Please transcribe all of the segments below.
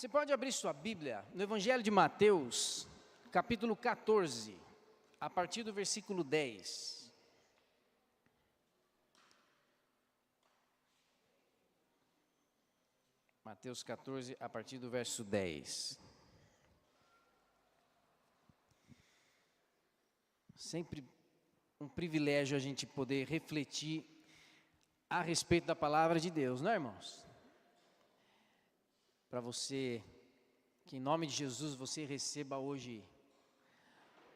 Você pode abrir sua Bíblia no Evangelho de Mateus, capítulo 14, a partir do versículo 10. Mateus 14, a partir do verso 10. Sempre um privilégio a gente poder refletir a respeito da palavra de Deus, não é, irmãos? Para você, que em nome de Jesus você receba hoje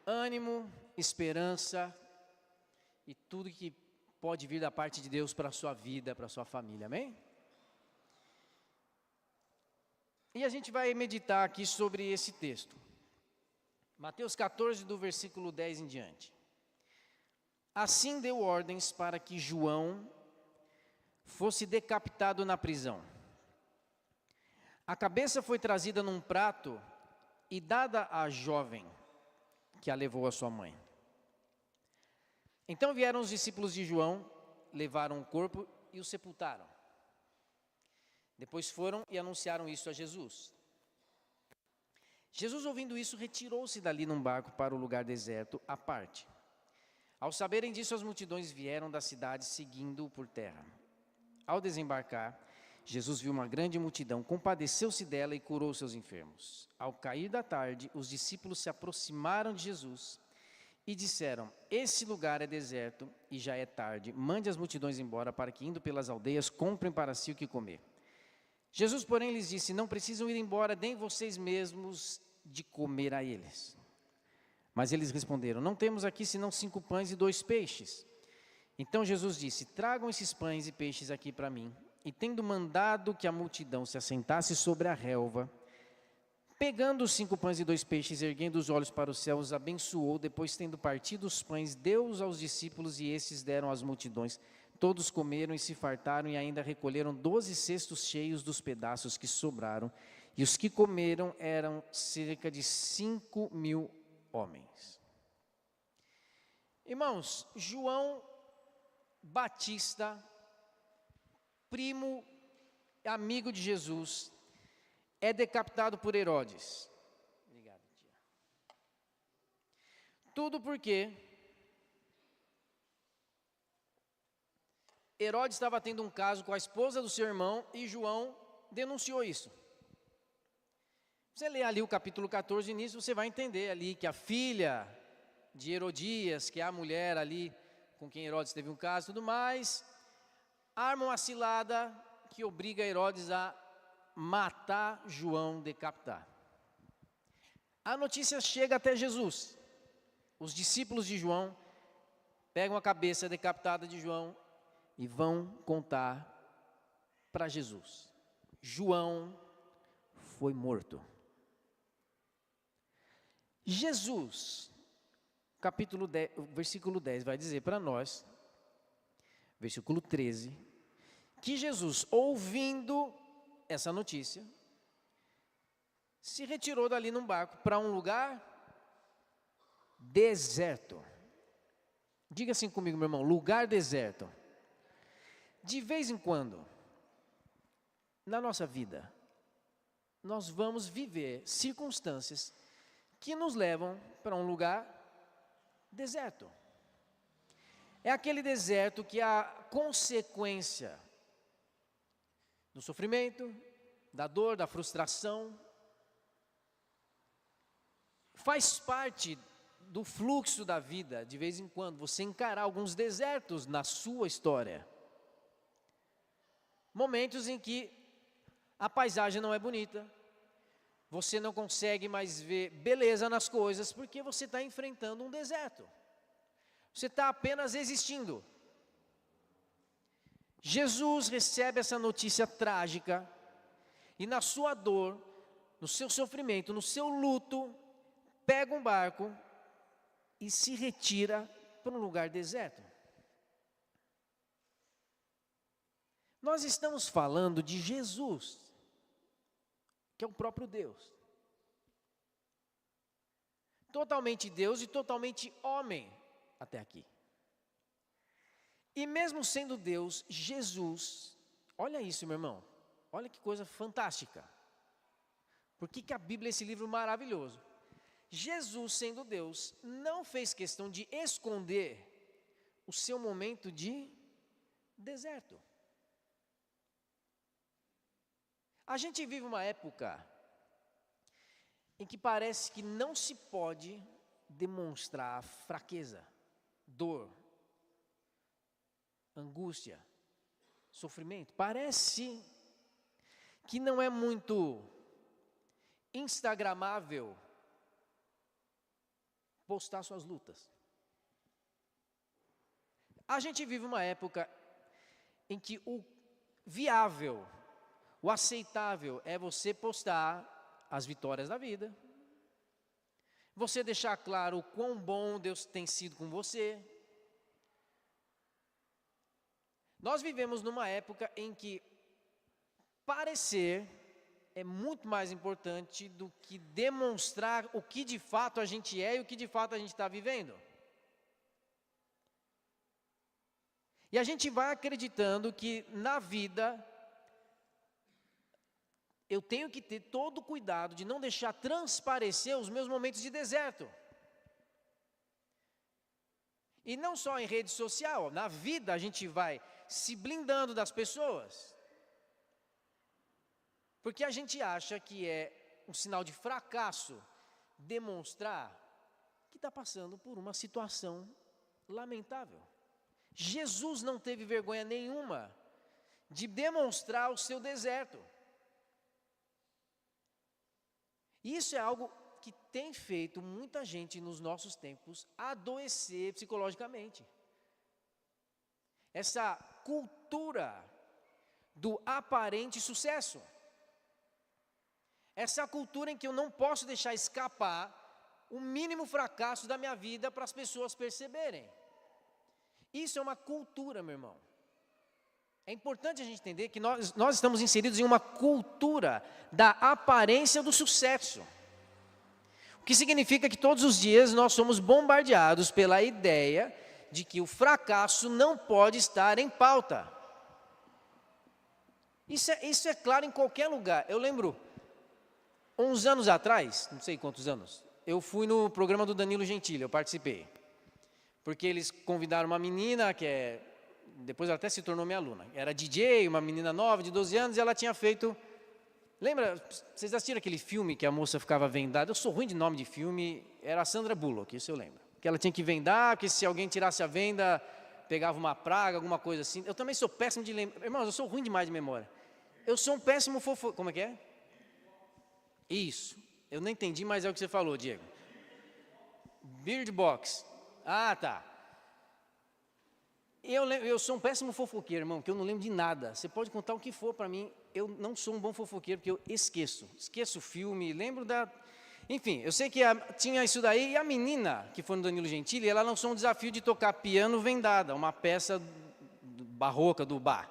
ânimo, esperança e tudo que pode vir da parte de Deus para a sua vida, para a sua família, amém? E a gente vai meditar aqui sobre esse texto. Mateus 14, do versículo 10 em diante. Assim deu ordens para que João fosse decapitado na prisão. A cabeça foi trazida num prato e dada à jovem, que a levou à sua mãe. Então vieram os discípulos de João, levaram o corpo e o sepultaram. Depois foram e anunciaram isso a Jesus. Jesus, ouvindo isso, retirou-se dali num barco para o lugar deserto, à parte. Ao saberem disso, as multidões vieram da cidade seguindo-o por terra. Ao desembarcar, Jesus viu uma grande multidão, compadeceu-se dela e curou seus enfermos. Ao cair da tarde, os discípulos se aproximaram de Jesus e disseram: esse lugar é deserto e já é tarde, mande as multidões embora para que, indo pelas aldeias, comprem para si o que comer. Jesus, porém, lhes disse: não precisam ir embora, deem vocês mesmos de comer a eles. Mas eles responderam: não temos aqui senão 5 pães e 2 peixes. Então Jesus disse: tragam esses pães e peixes aqui para mim. E tendo mandado que a multidão se assentasse sobre a relva, pegando os 5 pães e 2 peixes, erguendo os olhos para os céus, abençoou. Depois, tendo partido os pães, deu-os aos discípulos e esses deram às multidões. Todos comeram e se fartaram e ainda recolheram 12 cestos cheios dos pedaços que sobraram. E os que comeram eram cerca de 5.000 homens. Irmãos, João Batista, primo, amigo de Jesus, é decapitado por Herodes. Obrigado, tia. Tudo porque Herodes estava tendo um caso com a esposa do seu irmão e João denunciou isso. Você lê ali o capítulo 14, nisso você vai entender ali que a filha de Herodias, que é a mulher ali com quem Herodes teve um caso e tudo mais, arma uma cilada que obriga Herodes a matar João, decapitar. A notícia chega até Jesus. Os discípulos de João pegam a cabeça decapitada de João e vão contar para Jesus: João foi morto. Jesus, capítulo 10, versículo 10, vai dizer para nós, versículo 13, que Jesus, ouvindo essa notícia, se retirou dali num barco para um lugar deserto. Diga assim comigo, meu irmão: lugar deserto. De vez em quando, na nossa vida, nós vamos viver circunstâncias que nos levam para um lugar deserto. É aquele deserto que é a consequência do sofrimento, da dor, da frustração. Faz parte do fluxo da vida, de vez em quando, você encarar alguns desertos na sua história. Momentos em que a paisagem não é bonita, você não consegue mais ver beleza nas coisas, porque você está enfrentando um deserto. Você está apenas existindo. Jesus recebe essa notícia trágica e na sua dor, no seu sofrimento, no seu luto, pega um barco e se retira para um lugar deserto. Nós estamos falando de Jesus, que é o próprio Deus. Totalmente Deus e totalmente homem até aqui. E mesmo sendo Deus, Jesus, olha isso, meu irmão, olha que coisa fantástica. Por que a Bíblia é esse livro maravilhoso? Jesus, sendo Deus, não fez questão de esconder o seu momento de deserto. A gente vive uma época em que parece que não se pode demonstrar fraqueza, dor, angústia, sofrimento. Parece que não é muito instagramável postar suas lutas. A gente vive uma época em que o viável, o aceitável é você postar as vitórias da vida, você deixar claro o quão bom Deus tem sido com você. Nós vivemos numa época em que parecer é muito mais importante do que demonstrar o que de fato a gente é e o que de fato a gente está vivendo. E a gente vai acreditando que na vida eu tenho que ter todo o cuidado de não deixar transparecer os meus momentos de deserto. E não só em rede social, na vida a gente vai se blindando das pessoas. Porque a gente acha que é um sinal de fracasso demonstrar que está passando por uma situação lamentável. Jesus não teve vergonha nenhuma de demonstrar o seu deserto. Isso é algo que tem feito muita gente nos nossos tempos adoecer psicologicamente. Essa cultura do aparente sucesso. Essa cultura em que eu não posso deixar escapar o mínimo fracasso da minha vida para as pessoas perceberem. Isso é uma cultura, meu irmão. É importante a gente entender que nós estamos inseridos em uma cultura da aparência do sucesso. O que significa que todos os dias nós somos bombardeados pela ideia de que o fracasso não pode estar em pauta. Isso é claro em qualquer lugar. Eu lembro, uns anos atrás, não sei quantos anos, eu fui no programa do Danilo Gentili, eu participei. Porque eles convidaram uma menina depois ela até se tornou minha aluna. Era DJ, uma menina nova de 12 anos, e ela tinha feito... Lembra, vocês assistiram aquele filme que a moça ficava vendada? Eu sou ruim de nome de filme, era a Sandra Bullock, isso eu lembro. Que ela tinha que vendar, porque se alguém tirasse a venda, pegava uma praga, alguma coisa assim. Eu também sou péssimo de lembrar. Irmãos, eu sou ruim demais de memória. Eu sou um péssimo fofoqueiro. Como é que é? Isso. Eu não entendi, mas é o que você falou, Diego. Bird Box. Ah, tá. Eu sou um péssimo fofoqueiro, irmão, que eu não lembro de nada. Você pode contar o que for para mim, eu não sou um bom fofoqueiro, porque eu esqueço. Esqueço o filme, lembro da... Enfim, eu sei que tinha isso daí, e a menina, que foi no Danilo Gentili, ela lançou um desafio de tocar piano vendada, uma peça barroca do bar.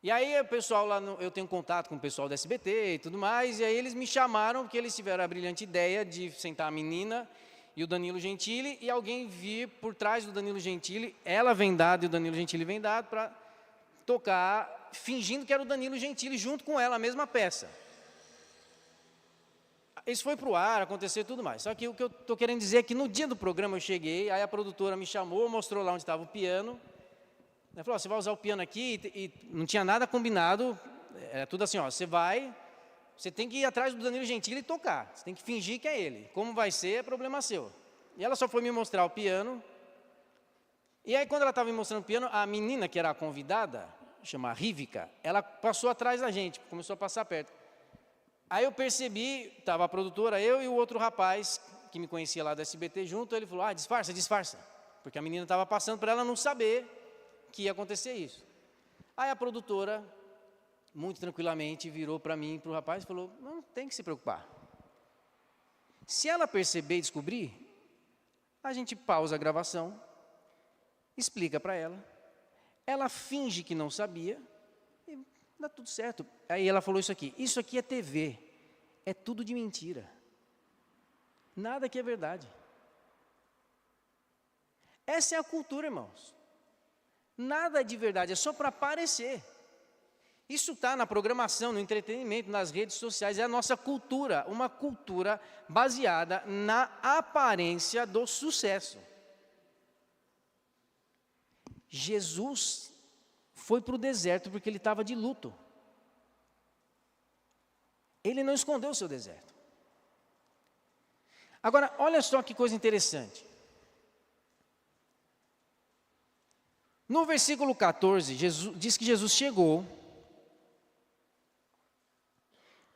E aí o pessoal lá, eu tenho contato com o pessoal do SBT e tudo mais, e aí eles me chamaram, porque eles tiveram a brilhante ideia de sentar a menina e o Danilo Gentili, e alguém vir por trás do Danilo Gentili, ela vendada e o Danilo Gentili vendado, para tocar, fingindo que era o Danilo Gentili, junto com ela, a mesma peça. Isso foi para o ar, aconteceu e tudo mais. Só que o que eu estou querendo dizer é que no dia do programa eu cheguei, aí a produtora me chamou, mostrou lá onde estava o piano. Ela falou, você vai usar o piano aqui, e não tinha nada combinado, era tudo assim, você tem que ir atrás do Danilo Gentili e tocar, você tem que fingir que é ele. Como vai ser, é problema seu. E ela só foi me mostrar o piano. E aí quando ela estava me mostrando o piano, a menina que era a convidada, chama Rívica, ela passou atrás da gente, começou a passar perto. Aí eu percebi, estava a produtora, eu e o outro rapaz, que me conhecia lá do SBT junto, ele falou, disfarça, disfarça. Porque a menina estava passando para ela não saber que ia acontecer isso. Aí a produtora, muito tranquilamente, virou para mim e para o rapaz e falou, não tem que se preocupar. Se ela perceber e descobrir, a gente pausa a gravação, explica para ela finge que não sabia, e dá tudo certo. Aí ela falou isso aqui é TV, é tudo de mentira. Nada aqui é verdade. Essa é a cultura, irmãos. Nada é de verdade, é só para aparecer. Isso está na programação, no entretenimento, nas redes sociais, é a nossa cultura, uma cultura baseada na aparência do sucesso. Jesus foi para o deserto porque ele estava de luto. Ele não escondeu o seu deserto. Agora, olha só que coisa interessante. No versículo 14, diz que Jesus chegou.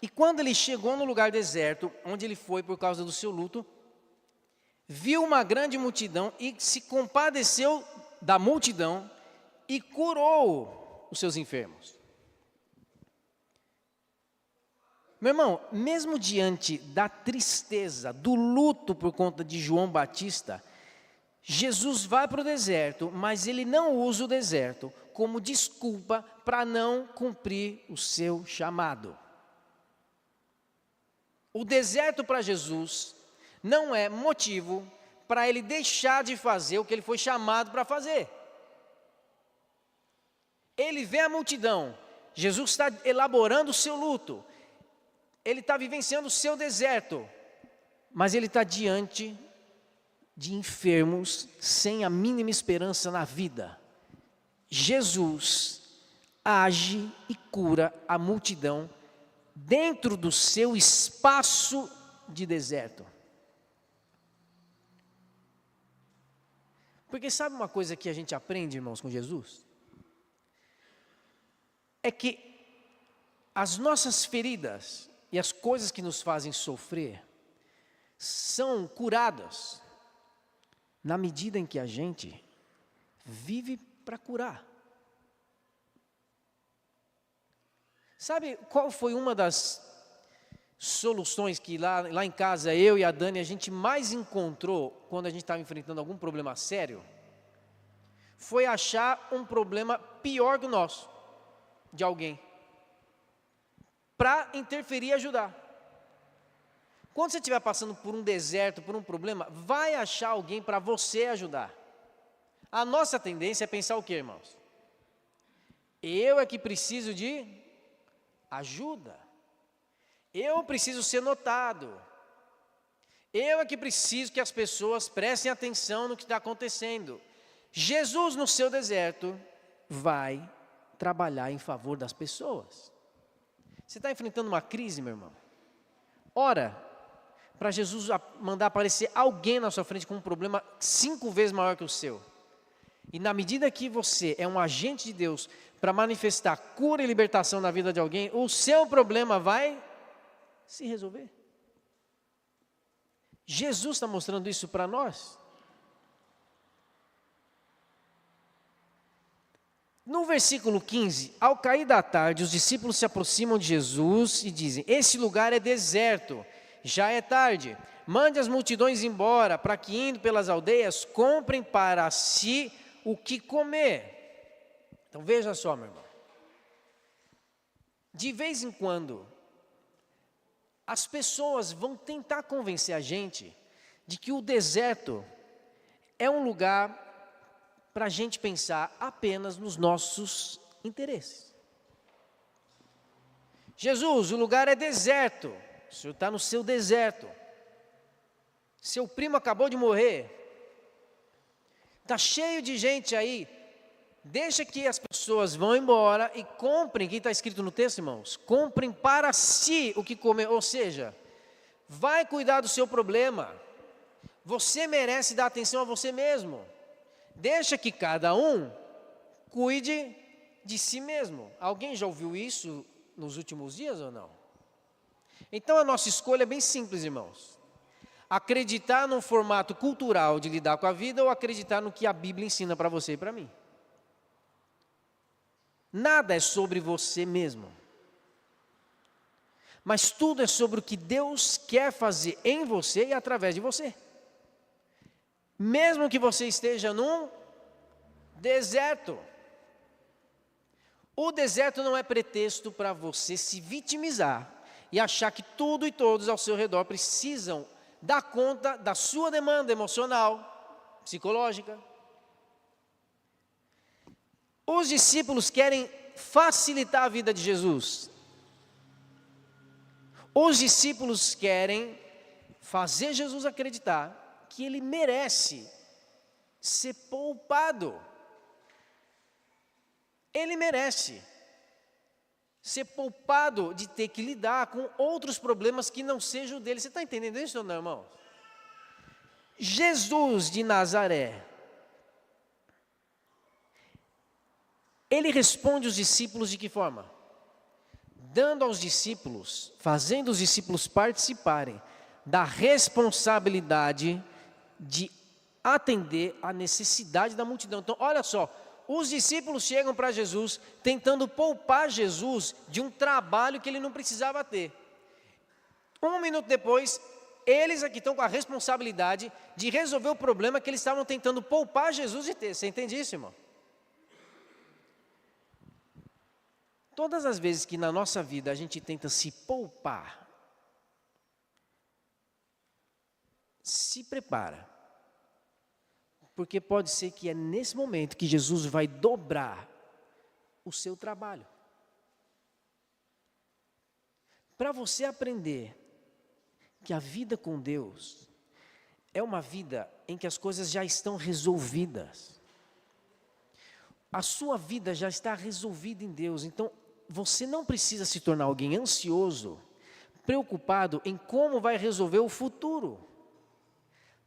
E quando ele chegou no lugar deserto, onde ele foi por causa do seu luto, viu uma grande multidão e se compadeceu da multidão e curou os seus enfermos. Meu irmão, mesmo diante da tristeza, do luto por conta de João Batista, Jesus vai para o deserto, mas ele não usa o deserto como desculpa para não cumprir o seu chamado. O deserto para Jesus não é motivo para ele deixar de fazer o que ele foi chamado para fazer. Ele vê a multidão, Jesus está elaborando o seu luto, ele está vivenciando o seu deserto, mas ele está diante de enfermos sem a mínima esperança na vida. Jesus age e cura a multidão dentro do seu espaço de deserto. Porque sabe uma coisa que a gente aprende, irmãos, com Jesus? É que as nossas feridas e as coisas que nos fazem sofrer são curadas na medida em que a gente vive para curar. Sabe qual foi uma das soluções que lá em casa, eu e a Dani, a gente mais encontrou quando a gente estava enfrentando algum problema sério? Foi achar um problema pior que o nosso, de alguém, para interferir e ajudar. Quando você estiver passando por um deserto, por um problema, vai achar alguém para você ajudar. A nossa tendência é pensar o quê, irmãos? Eu é que preciso de ajuda. Eu preciso ser notado. Eu é que preciso que as pessoas prestem atenção no que está acontecendo. Jesus, no seu deserto, vai trabalhar em favor das pessoas. Você está enfrentando uma crise, meu irmão? Ora para Jesus mandar aparecer alguém na sua frente com um problema 5 vezes maior que o seu. E na medida que você é um agente de Deus para manifestar cura e libertação na vida de alguém, o seu problema vai se resolver. Jesus está mostrando isso para nós. No versículo 15, ao cair da tarde, os discípulos se aproximam de Jesus e dizem: esse lugar é deserto, já é tarde, mande as multidões embora, para que indo pelas aldeias, comprem para si o que comer. Então veja só, meu irmão. De vez em quando, as pessoas vão tentar convencer a gente de que o deserto é um lugar para a gente pensar apenas nos nossos interesses. Jesus, o lugar é deserto, o senhor está no seu deserto, seu primo acabou de morrer, está cheio de gente aí, deixa que as pessoas vão embora e comprem, o que está escrito no texto, irmãos? Comprem para si o que comer, ou seja, vai cuidar do seu problema, você merece dar atenção a você mesmo. Deixa que cada um cuide de si mesmo. Alguém já ouviu isso nos últimos dias ou não? Então a nossa escolha é bem simples, irmãos. Acreditar num formato cultural de lidar com a vida ou acreditar no que a Bíblia ensina para você e para mim. Nada é sobre você mesmo. Mas tudo é sobre o que Deus quer fazer em você e através de você. Mesmo que você esteja num deserto. O deserto não é pretexto para você se vitimizar e achar que tudo e todos ao seu redor precisam dar conta da sua demanda emocional, psicológica. Os discípulos querem facilitar a vida de Jesus. Os discípulos querem fazer Jesus acreditar que ele merece ser poupado. Ele merece ser poupado de ter que lidar com outros problemas que não sejam o dele. Você está entendendo isso ou não, irmão? Jesus de Nazaré, ele responde os discípulos de que forma? Dando aos discípulos, fazendo os discípulos participarem da responsabilidade de atender à necessidade da multidão. Então, olha só, os discípulos chegam para Jesus, tentando poupar Jesus de um trabalho que ele não precisava ter. Um minuto depois, eles aqui estão com a responsabilidade de resolver o problema que eles estavam tentando poupar Jesus de ter. Você entende isso, irmão? Todas as vezes que na nossa vida a gente tenta se poupar, se prepara. Porque pode ser que é nesse momento que Jesus vai dobrar o seu trabalho. Para você aprender que a vida com Deus é uma vida em que as coisas já estão resolvidas. A sua vida já está resolvida em Deus. Então, você não precisa se tornar alguém ansioso, preocupado em como vai resolver o futuro.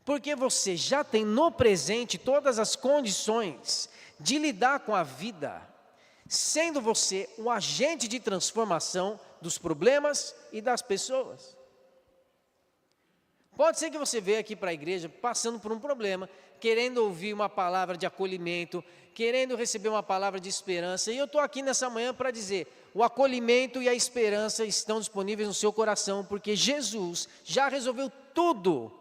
Porque você já tem no presente todas as condições de lidar com a vida, sendo você um agente de transformação dos problemas e das pessoas. Pode ser que você veja aqui para a igreja passando por um problema, querendo ouvir uma palavra de acolhimento, querendo receber uma palavra de esperança. E eu estou aqui nessa manhã para dizer, o acolhimento e a esperança estão disponíveis no seu coração, porque Jesus já resolveu tudo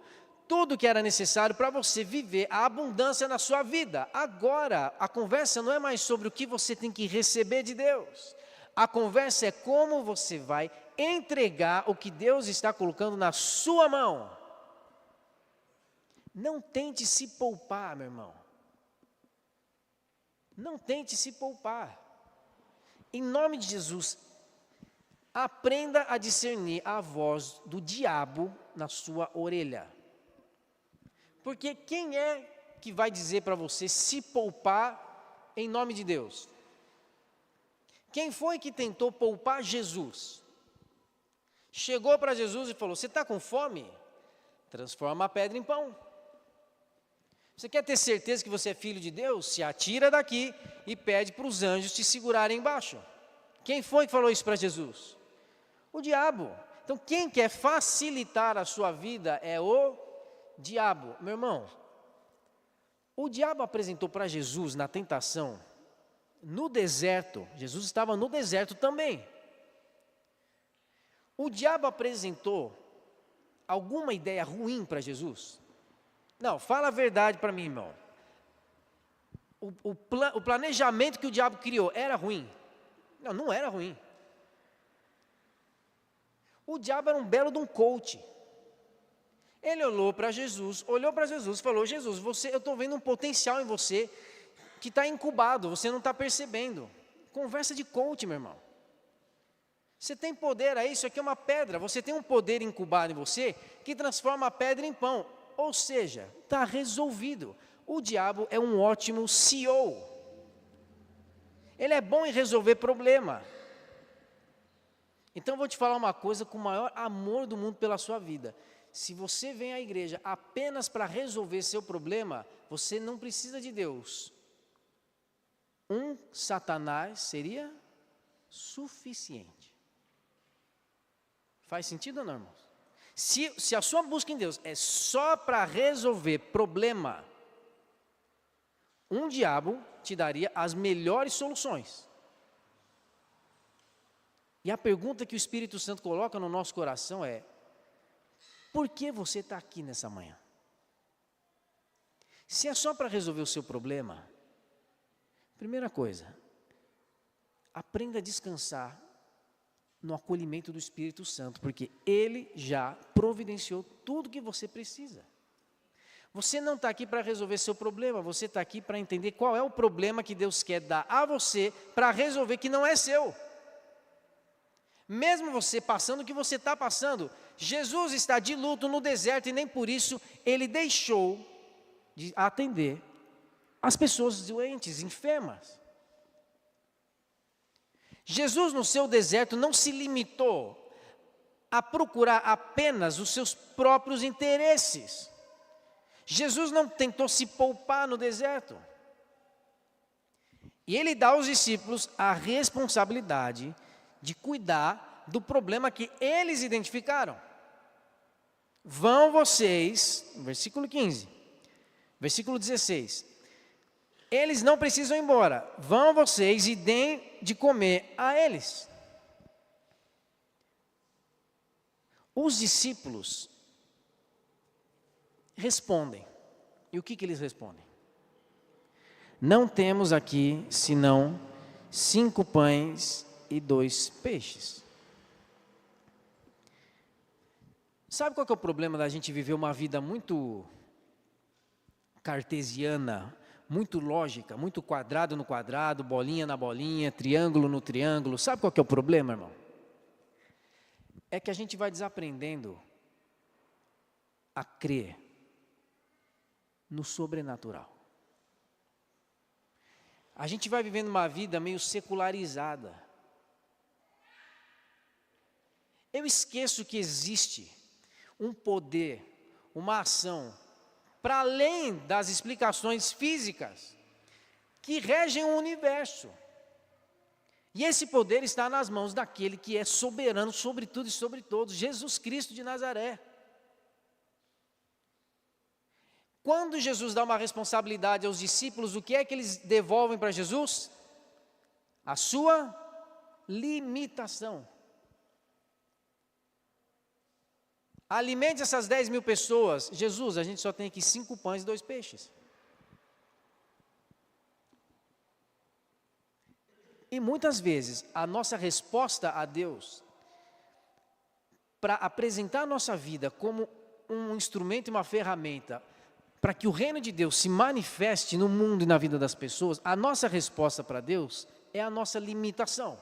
que era necessário para você viver a abundância na sua vida. Agora, a conversa não é mais sobre o que você tem que receber de Deus. A conversa é como você vai entregar o que Deus está colocando na sua mão. Não tente se poupar, meu irmão. Não tente se poupar. Em nome de Jesus, aprenda a discernir a voz do diabo na sua orelha. Porque quem é que vai dizer para você se poupar em nome de Deus? Quem foi que tentou poupar Jesus? Chegou para Jesus e falou, você está com fome? Transforma a pedra em pão. Você quer ter certeza que você é filho de Deus? Se atira daqui e pede para os anjos te segurarem embaixo. Quem foi que falou isso para Jesus? O diabo. Então quem quer facilitar a sua vida é o diabo. Meu irmão, o diabo apresentou para Jesus na tentação, no deserto. Jesus estava no deserto também. O diabo apresentou alguma ideia ruim para Jesus? Não, fala a verdade para mim, irmão. O planejamento que o diabo criou era ruim? Não, não era ruim. O diabo era um belo de um coach. Ele olhou para Jesus e falou, Jesus, eu estou vendo um potencial em você que está incubado, você não está percebendo. Conversa de coach, meu irmão. Você tem poder aí, isso aqui é uma pedra, você tem um poder incubado em você que transforma a pedra em pão. Ou seja, está resolvido. O diabo é um ótimo CEO. Ele é bom em resolver problema. Então eu vou te falar uma coisa com o maior amor do mundo pela sua vida. Se você vem à igreja apenas para resolver seu problema, você não precisa de Deus. Um Satanás seria suficiente. Faz sentido ou não, irmãos? Se a sua busca em Deus é só para resolver problema, um diabo te daria as melhores soluções. E a pergunta que o Espírito Santo coloca no nosso coração é, por que você está aqui nessa manhã? Se é só para resolver o seu problema, primeira coisa, aprenda a descansar no acolhimento do Espírito Santo, porque Ele já providenciou tudo que você precisa. Você não está aqui para resolver seu problema, você está aqui para entender qual é o problema que Deus quer dar a você para resolver que não é seu. Mesmo você passando o que você está passando, Jesus está de luto no deserto e nem por isso Ele deixou de atender as pessoas doentes, enfermas. Jesus no seu deserto não se limitou a procurar apenas os seus próprios interesses. Jesus não tentou se poupar no deserto. E Ele dá aos discípulos a responsabilidade de cuidar do problema que eles identificaram. Vão vocês, versículo 15, versículo 16. Eles não precisam ir embora. Vão vocês e deem de comer a eles. Os discípulos respondem. E o que eles respondem? Não temos aqui senão 5 pães e 2 peixes. Sabe qual que é o problema da gente viver uma vida muito cartesiana, muito lógica, muito quadrado no quadrado, bolinha na bolinha, triângulo no triângulo? Sabe qual que é o problema, irmão? É que a gente vai desaprendendo a crer no sobrenatural. A gente vai vivendo uma vida meio secularizada. Eu esqueço que existe um poder, uma ação, para além das explicações físicas, que regem o universo. E esse poder está nas mãos daquele que é soberano sobre tudo e sobre todos, Jesus Cristo de Nazaré. Quando Jesus dá uma responsabilidade aos discípulos, o que é que eles devolvem para Jesus? A sua limitação. Alimente essas 10.000 pessoas. Jesus, a gente só tem aqui 5 pães e 2 peixes. E muitas vezes a nossa resposta a Deus, para apresentar a nossa vida como um instrumento e uma ferramenta, para que o reino de Deus se manifeste no mundo e na vida das pessoas, a nossa resposta para Deus é a nossa limitação.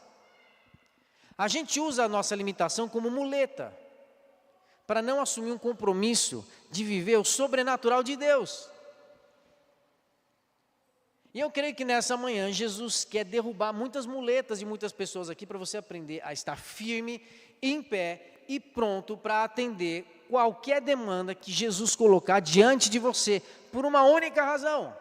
A gente usa a nossa limitação como muleta, para não assumir um compromisso de viver o sobrenatural de Deus. E eu creio que nessa manhã Jesus quer derrubar muitas muletas de muitas pessoas aqui para você aprender a estar firme, em pé e pronto para atender qualquer demanda que Jesus colocar diante de você, por uma única razão.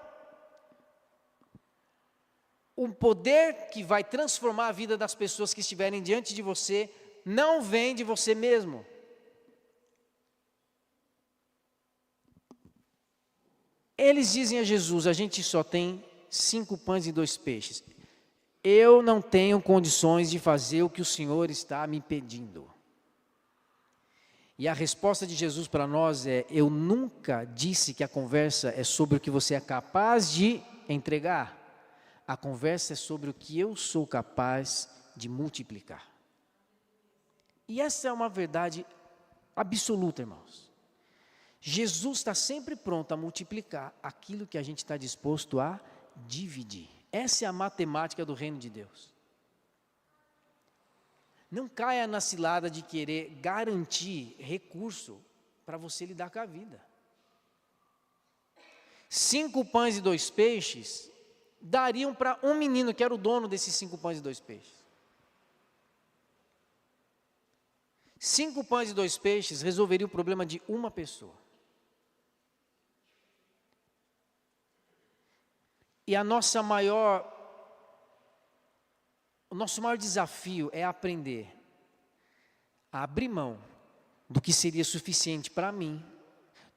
O poder que vai transformar a vida das pessoas que estiverem diante de você não vem de você mesmo. Eles dizem a Jesus: a gente só tem 5 pães e 2 peixes. Eu não tenho condições de fazer o que o Senhor está me pedindo. E a resposta de Jesus para nós é: eu nunca disse que a conversa é sobre o que você é capaz de entregar. A conversa é sobre o que eu sou capaz de multiplicar. E essa é uma verdade absoluta, irmãos. Jesus está sempre pronto a multiplicar aquilo que a gente está disposto a dividir. Essa é a matemática do reino de Deus. Não caia na cilada de querer garantir recurso para você lidar com a vida. 5 pães e 2 peixes dariam para um menino que era o dono desses 5 pães e 2 peixes. 5 pães e 2 peixes resolveria o problema de uma pessoa. E o nosso maior desafio é aprender a abrir mão do que seria suficiente para mim,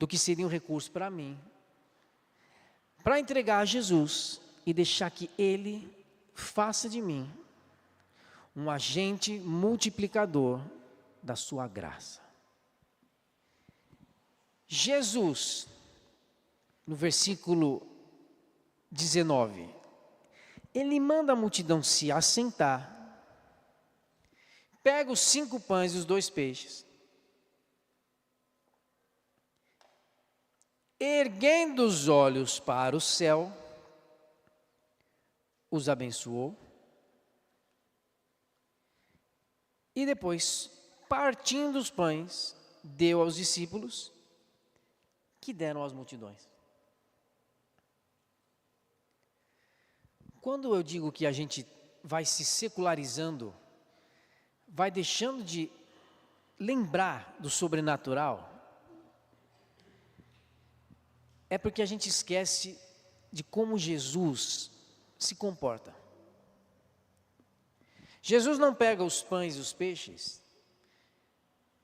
do que seria um recurso para mim, para entregar a Jesus e deixar que Ele faça de mim um agente multiplicador da sua graça. Jesus, no versículo 19, Ele manda a multidão se assentar, pega os 5 pães e os 2 peixes, erguendo os olhos para o céu, os abençoou e depois, partindo os pães, deu aos discípulos, que deram às multidões. Quando eu digo que a gente vai se secularizando, vai deixando de lembrar do sobrenatural, é porque a gente esquece de como Jesus se comporta. Jesus não pega os pães e os peixes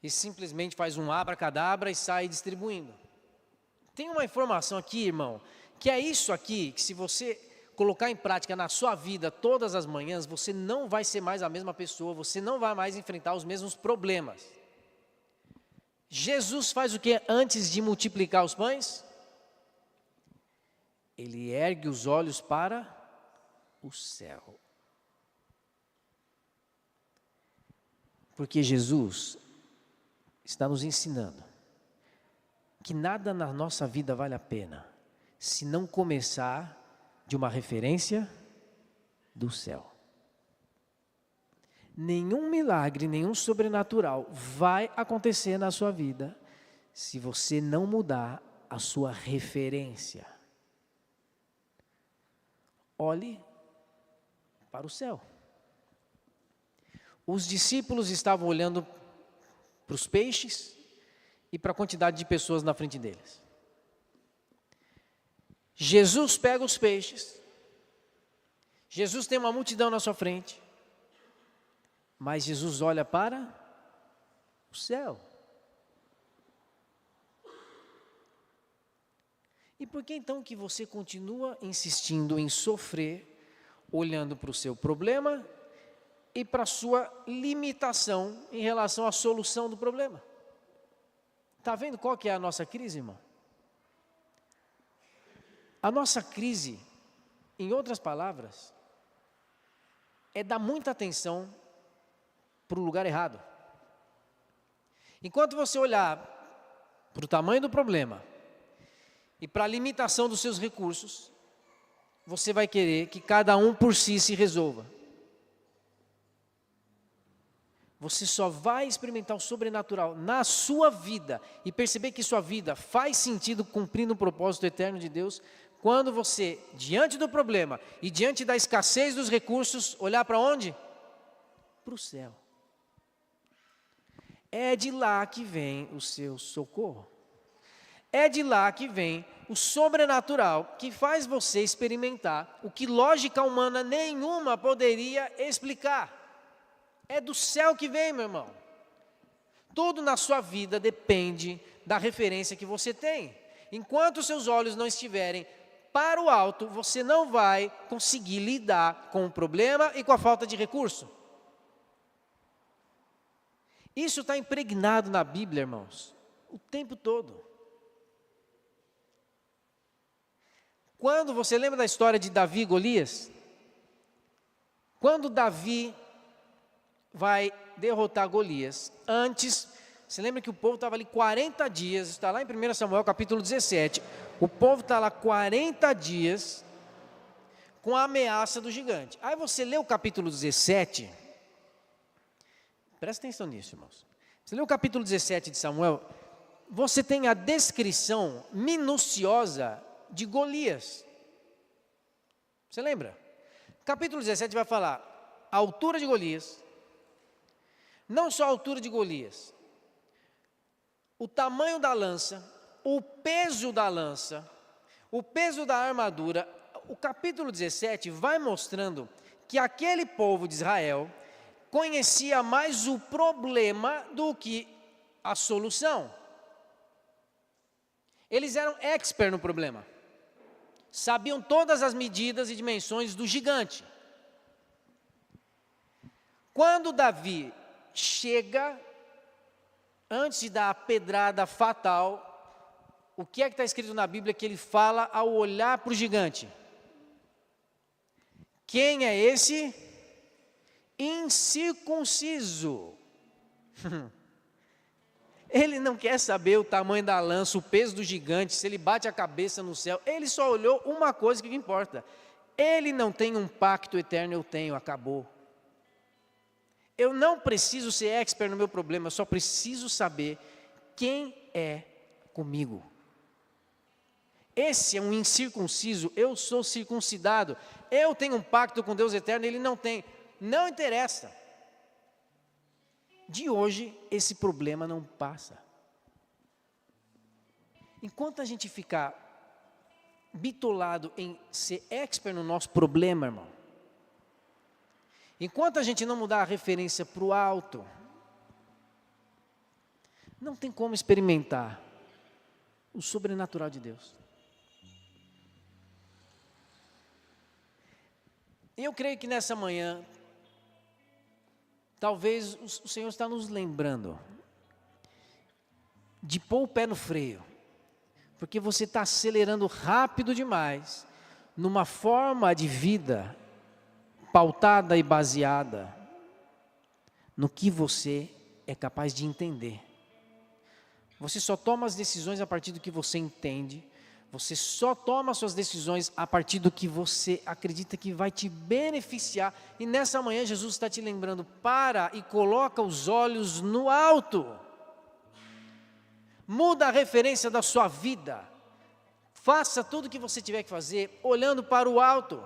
e simplesmente faz um abracadabra e sai distribuindo. Tem uma informação aqui, irmão, que é isso aqui, que se você colocar em prática na sua vida todas as manhãs, você não vai ser mais a mesma pessoa, você não vai mais enfrentar os mesmos problemas. Jesus faz o que antes de multiplicar os pães? Ele ergue os olhos para o céu. Porque Jesus está nos ensinando que nada na nossa vida vale a pena se não começar de uma referência do céu. Nenhum milagre, nenhum sobrenatural vai acontecer na sua vida se você não mudar a sua referência. Olhe para o céu. Os discípulos estavam olhando para os peixes e para a quantidade de pessoas na frente deles. Jesus pega os peixes, Jesus tem uma multidão na sua frente, mas Jesus olha para o céu. E por que então que você continua insistindo em sofrer, olhando para o seu problema e para a sua limitação em relação à solução do problema? Está vendo qual que é a nossa crise, irmão? A nossa crise, em outras palavras, é dar muita atenção para o lugar errado. Enquanto você olhar para o tamanho do problema e para a limitação dos seus recursos, você vai querer que cada um por si se resolva. Você só vai experimentar o sobrenatural na sua vida e perceber que sua vida faz sentido cumprindo o propósito eterno de Deus quando você, diante do problema e diante da escassez dos recursos, olhar para onde? Para o céu. É de lá que vem o seu socorro. É de lá que vem o sobrenatural que faz você experimentar o que lógica humana nenhuma poderia explicar. É do céu que vem, meu irmão. Tudo na sua vida depende da referência que você tem. Enquanto seus olhos não estiverem para o alto, você não vai conseguir lidar com o problema e com a falta de recurso. Isso está impregnado na Bíblia, irmãos, o tempo todo. Quando você lembra da história de Davi e Golias? Quando Davi vai derrotar Golias, antes, você lembra que o povo estava ali 40 dias, está lá em 1 Samuel capítulo 17, o povo está lá 40 dias com a ameaça do gigante. Aí você lê o capítulo 17, presta atenção nisso, irmãos. Você lê o capítulo 17 de Samuel, você tem a descrição minuciosa de Golias. Você lembra? Capítulo 17 vai falar a altura de Golias, não só a altura de Golias, o tamanho da lança, o peso da lança, o peso da armadura. O capítulo 17 vai mostrando que aquele povo de Israel conhecia mais o problema do que a solução. Eles eram expert no problema. Sabiam todas as medidas e dimensões do gigante. Quando Davi chega, antes de dar a pedrada fatal, o que é que está escrito na Bíblia que ele fala ao olhar para o gigante? Quem é esse? Incircunciso. Ele não quer saber o tamanho da lança, o peso do gigante, se ele bate a cabeça no céu. Ele só olhou uma coisa que importa. Ele não tem um pacto eterno, eu tenho, acabou. Eu não preciso ser expert no meu problema, eu só preciso saber quem é comigo. Esse é um incircunciso, eu sou circuncidado. Eu tenho um pacto com Deus eterno, ele não tem. Não interessa. De hoje, esse problema não passa. Enquanto a gente ficar bitolado em ser expert no nosso problema, irmão, enquanto a gente não mudar a referência para o alto, não tem como experimentar o sobrenatural de Deus. E eu creio que nessa manhã, talvez o Senhor está nos lembrando de pôr o pé no freio, porque você está acelerando rápido demais, numa forma de vida pautada e baseada no que você é capaz de entender. Você só toma as decisões a partir do que você entende. Você só toma suas decisões a partir do que você acredita que vai te beneficiar. E nessa manhã Jesus está te lembrando, para e coloca os olhos no alto. Muda a referência da sua vida. Faça tudo o que você tiver que fazer olhando para o alto.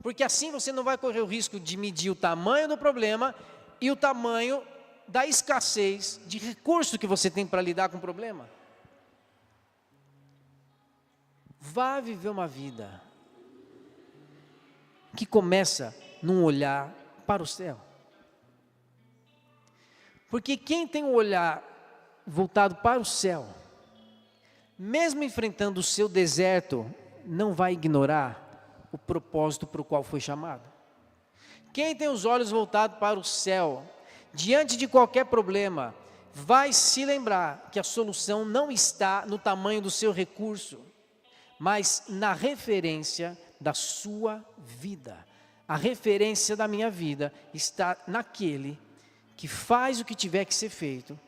Porque assim você não vai correr o risco de medir o tamanho do problema e o tamanho da escassez de recurso que você tem para lidar com o problema. Vá viver uma vida que começa num olhar para o céu. Porque quem tem um olhar voltado para o céu, mesmo enfrentando o seu deserto, não vai ignorar o propósito para o qual foi chamado. Quem tem os olhos voltados para o céu, diante de qualquer problema, vai se lembrar que a solução não está no tamanho do seu recurso, mas na referência da sua vida. A referência da minha vida está naquele que faz o que tiver que ser feito,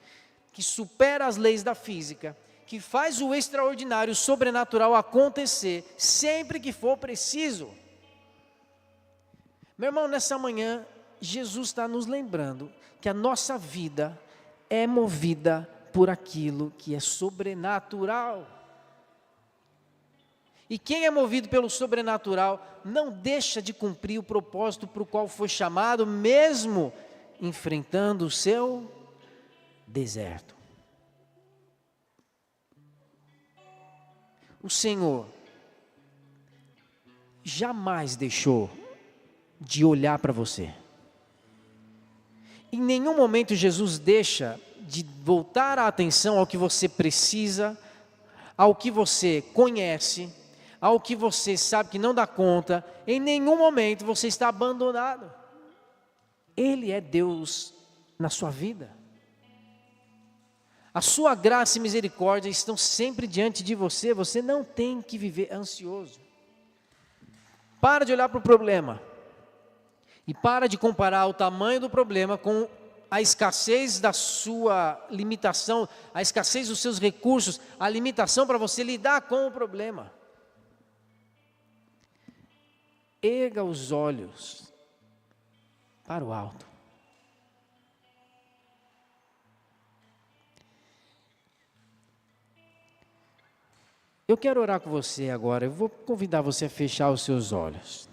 que supera as leis da física, que faz o extraordinário, o sobrenatural acontecer, sempre que for preciso. Meu irmão, nessa manhã, Jesus está nos lembrando que a nossa vida é movida por aquilo que é sobrenatural. E quem é movido pelo sobrenatural não deixa de cumprir o propósito para o qual foi chamado, mesmo enfrentando o seu deserto. O Senhor jamais deixou de olhar para você. Em nenhum momento Jesus deixa de voltar a atenção ao que você precisa, ao que você conhece, ao que você sabe que não dá conta. Em nenhum momento você está abandonado. Ele é Deus na sua vida. A sua graça e misericórdia estão sempre diante de você. Você não tem que viver ansioso. Para de olhar para o problema. E para de comparar o tamanho do problema com a escassez da sua limitação, a escassez dos seus recursos, a limitação para você lidar com o problema. Erga os olhos para o alto. Eu quero orar com você agora. Eu vou convidar você a fechar os seus olhos.